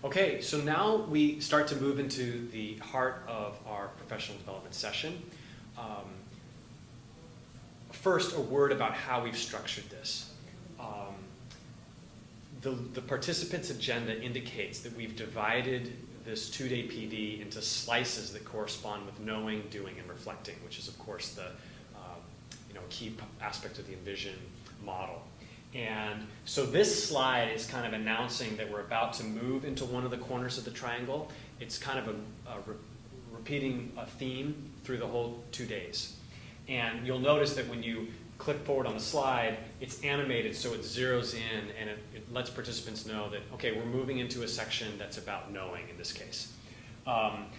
Okay, so now we start to move into the heart of our professional development session. First, a word about how we've structured this. The participants' agenda indicates that we've divided this two-day PD into slices that correspond with knowing, doing, and reflecting, which is, of course, the key aspect of the Envision model. And so this slide is kind of announcing that we're about to move into one of the corners of the triangle. It's kind of repeating a theme through the whole 2 days. And you'll notice that when you click forward on the slide, it's animated so it zeroes in and it lets participants know that, okay, we're moving into a section that's about knowing in this case.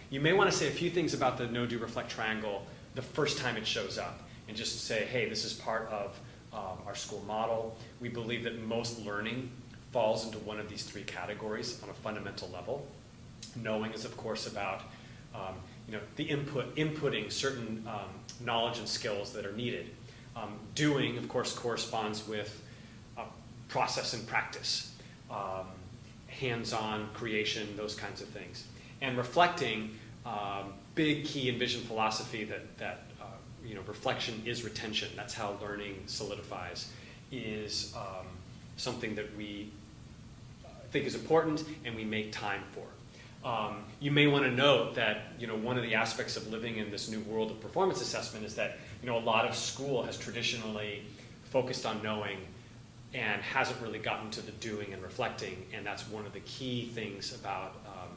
You may want to say a few things about the know, do, reflect triangle the first time it shows up and just say, hey, this is part of our school model. We believe that most learning falls into one of these three categories on a fundamental level. Knowing is, of course, about the inputting certain knowledge and skills that are needed. Doing, of course, corresponds with process and practice, hands-on creation, those kinds of things. And reflecting, big key Envision philosophy that reflection is retention. That's how learning solidifies, is something that we think is important and we make time for. You may want to note that one of the aspects of living in this new world of performance assessment is that a lot of school has traditionally focused on knowing and hasn't really gotten to the doing and reflecting, and that's one of the key things about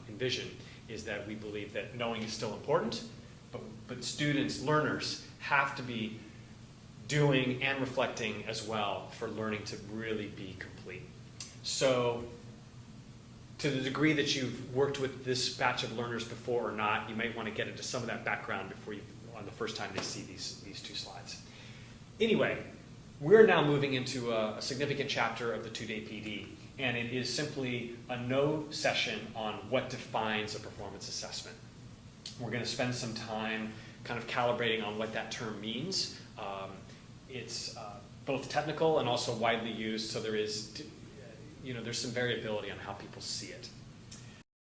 Envision, is that we believe that knowing is still important, but students, learners, have to be doing and reflecting as well for learning to really be complete. So to the degree that you've worked with this batch of learners before or not, you might want to get into some of that background before on the first time they see these two slides. Anyway, we're now moving into a significant chapter of the two-day PD, and it is simply a know session on what defines a performance assessment. We're going to spend some time kind of calibrating on what that term means. It's both technical and also widely used, so there's some variability on how people see it.